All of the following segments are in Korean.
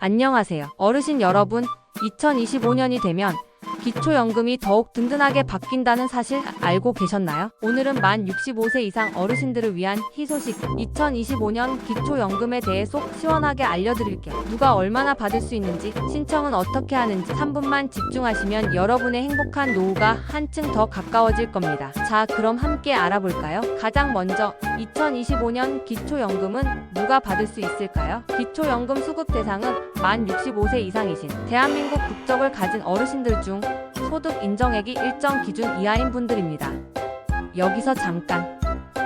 안녕하세요. 어르신 여러분, 2025년이 되면 기초연금이 더욱 든든하게 바뀐다는 사실 알고 계셨나요? 오늘은 만 65세 이상 어르신들을 위한 희소식 2025년 기초연금에 대해 속 시원하게 알려드릴게요. 누가 얼마나 받을 수 있는지, 신청은 어떻게 하는지 3분만 집중하시면 여러분의 행복한 노후가 한층 더 가까워질 겁니다. 자, 그럼 함께 알아볼까요? 가장 먼저 2025년 기초연금은 누가 받을 수 있을까요? 기초연금 수급 대상은 만 65세 이상이신 대한민국 국적을 가진 어르신들 중 소득 인정액이 일정 기준 이하인 분들입니다. 여기서 잠깐,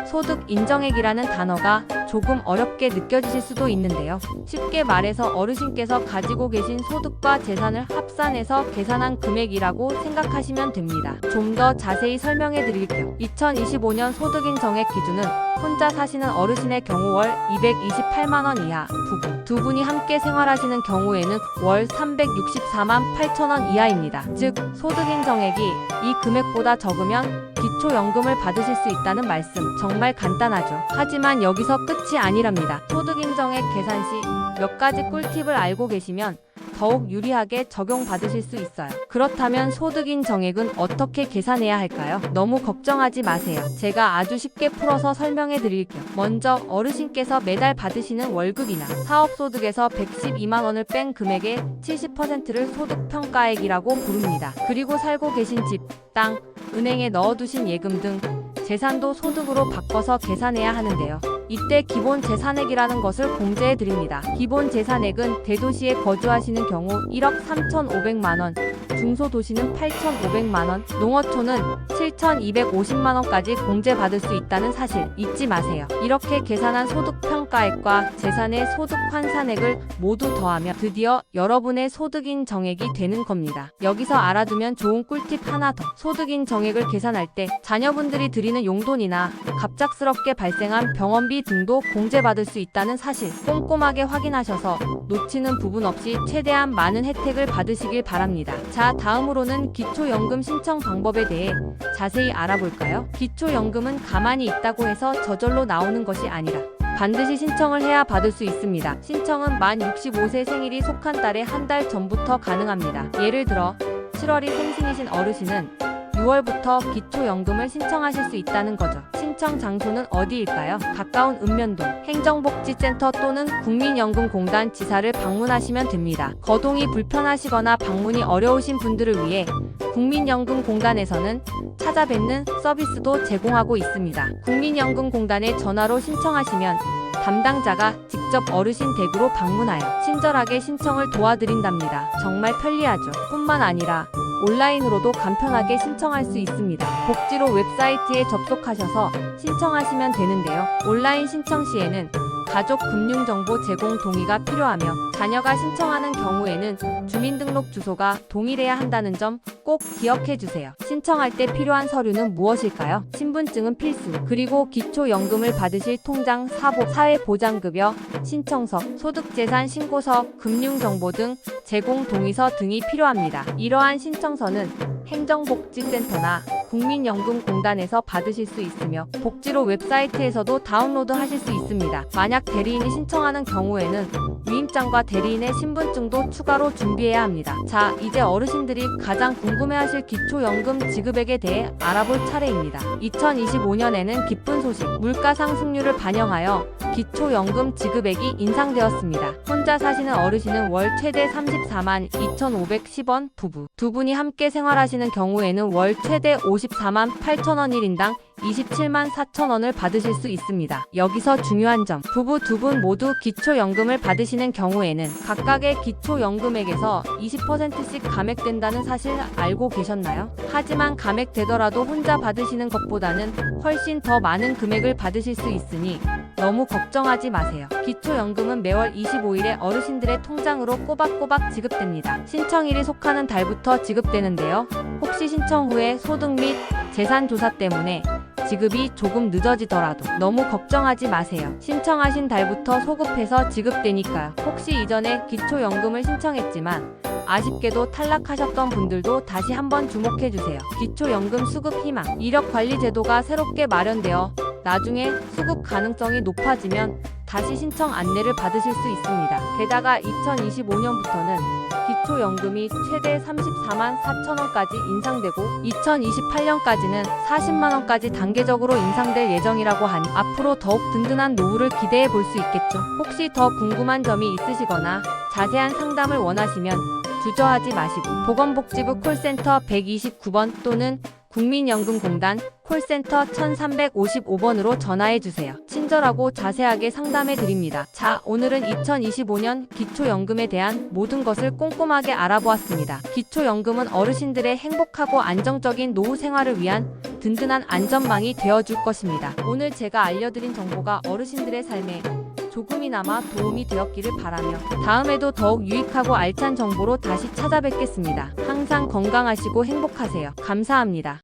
소득 인정액이라는 단어가 조금 어렵게 느껴지실 수도 있는데요. 쉽게 말해서 어르신께서 가지고 계신 소득과 재산을 합산해서 계산한 금액이라고 생각하시면 됩니다. 좀 더 자세히 설명해 드릴게요. 2025년 소득 인정액 기준은 혼자 사시는 어르신의 경우 월 228만원 이하, 부부 두 분이 함께 생활하시는 경우에는 월 364만 8천원 이하입니다. 즉, 소득 인정액이 이 금액보다 적으면 기초연금을 받으실 수 있다는 말씀. 정말 간단하죠. 하지만 여기서 끝이 아니랍니다. 소득 인정액 계산 시 몇 가지 꿀팁을 알고 계시면 더욱 유리하게 적용받으실 수 있어요. 그렇다면 소득 인정액은 어떻게 계산해야 할까요? 너무 걱정하지 마세요. 제가 아주 쉽게 풀어서 설명해 드릴게요. 먼저 어르신께서 매달 받으시는 월급이나 사업소득에서 112만원을 뺀 금액의 70%를 소득평가액이라고 부릅니다. 그리고 살고 계신 집, 땅, 은행에 넣어두신 예금 등 재산도 소득으로 바꿔서 계산해야 하는데요. 이때 기본 재산액이라는 것을 공제해 드립니다. 기본 재산액은 대도시에 거주하시는 경우 1억 3,500만원, 중소도시는 8,500만원, 농어촌은 7,250만원까지 공제받을 수 있다는 사실 잊지 마세요. 이렇게 계산한 소득평가액과 재산의 소득 환산액을 모두 더하면 드디어 여러분의 소득인 정액이 되는 겁니다. 여기서 알아두면 좋은 꿀팁 하나 더. 소득인 정액을 계산할 때 자녀분들이 드리는 용돈이나 갑작스럽게 발생한 병원비 등도 공제받을 수 있다는 사실 꼼꼼하게 확인하셔서 놓치는 부분 없이 최대한 많은 혜택을 받으시길 바랍니다. 자, 다음으로는 기초연금 신청 방법에 대해 자세히 알아볼까요? 기초연금은 가만히 있다고 해서 저절로 나오는 것이 아니라 반드시 신청을 해야 받을 수 있습니다. 신청은 만 65세 생일이 속한 달의 한 달 전부터 가능합니다. 예를 들어 7월이 생신이신 어르신은 6월부터 기초연금을 신청하실 수 있다는 거죠. 신청 장소는 어디일까요? 가까운 읍면동 행정복지센터 또는 국민연금공단 지사를 방문하시면 됩니다. 거동이 불편하시거나 방문이 어려우신 분들을 위해 국민연금공단에서는 찾아뵙는 서비스도 제공하고 있습니다. 국민연금공단에 전화로 신청하시면 담당자가 직접 어르신 댁으로 방문하여 친절하게 신청을 도와드린답니다. 정말 편리하죠. 뿐만 아니라 온라인으로도 간편하게 신청할 수 있습니다. 복지로 웹사이트에 접속하셔서 신청하시면 되는데요. 온라인 신청 시에는 가족 금융정보 제공 동의가 필요하며 자녀가 신청하는 경우에는 주민등록 주소가 동일해야 한다는 점 꼭 기억해 주세요. 신청할 때 필요한 서류는 무엇일까요? 신분증은 필수. 그리고 기초연금을 받으실 통장, 사복, 사회보장급여, 신청서, 소득재산 신고서, 금융정보 등 제공 동의서 등이 필요합니다. 이러한 신청서는 행정복지센터나 국민연금공단에서 받으실 수 있으며 복지로 웹사이트에서도 다운로드 하실 수 있습니다. 만약 대리인이 신청하는 경우에는 위임장과 대리인의 신분증도 추가로 준비해야 합니다. 자, 이제 어르신들이 가장 궁금해하실 기초연금 지급액에 대해 알아볼 차례입니다. 2025년에는 기쁜 소식, 물가 상승률을 반영하여 기초연금 지급액이 인상되었습니다. 혼자 사시는 어르신은 월 최대 34만 2,510원, 부부 두 분이 함께 생활하시는 경우에는 월 최대 54만 8천원 1인당 27만 4천원을 받으실 수 있습니다. 여기서 중요한 점, 부부 두 분 모두 기초연금을 받으시는 경우에는 각각의 기초연금액에서 20%씩 감액된다는 사실 알고 계셨나요? 하지만 감액되더라도 혼자 받으시는 것보다는 훨씬 더 많은 금액을 받으실 수 있으니 너무 걱정하지 마세요. 기초연금은 매월 25일에 어르신들의 통장으로 꼬박꼬박 지급됩니다. 신청일이 속하는 달부터 지급되는데요. 혹시 신청 후에 소득 및 재산 조사 때문에 지급이 조금 늦어지더라도 너무 걱정하지 마세요. 신청하신 달부터 소급해서 지급되니까요. 혹시 이전에 기초연금을 신청했지만 아쉽게도 탈락하셨던 분들도 다시 한번 주목해주세요. 기초연금 수급 희망, 이력관리 제도가 새롭게 마련되어 나중에 수급 가능성이 높아지면 다시 신청 안내를 받으실 수 있습니다. 게다가 2025년부터는 기초연금이 최대 34만 4천 원까지 인상되고 2028년까지는 40만 원까지 단계적으로 인상될 예정이라고 하니 앞으로 더욱 든든한 노후를 기대해 볼 수 있겠죠. 혹시 더 궁금한 점이 있으시거나 자세한 상담을 원하시면 주저하지 마시고 보건복지부 콜센터 129번 또는 국민연금공단 콜센터 1355번으로 전화해주세요. 친절하고 자세하게 생담해드립니다. 자, 오늘은 2025년 기초연금에 대한 모든 것을 꼼꼼하게 알아보았습니다. 기초연금은 어르신들의 행복하고 안정적인 노후 생활을 위한 든든한 안전망이 되어줄 것입니다. 오늘 제가 알려드린 정보가 어르신들의 삶에 조금이나마 도움이 되었기를 바라며 다음에도 더욱 유익하고 알찬 정보로 다시 찾아뵙겠습니다. 항상 건강하시고 행복하세요. 감사합니다.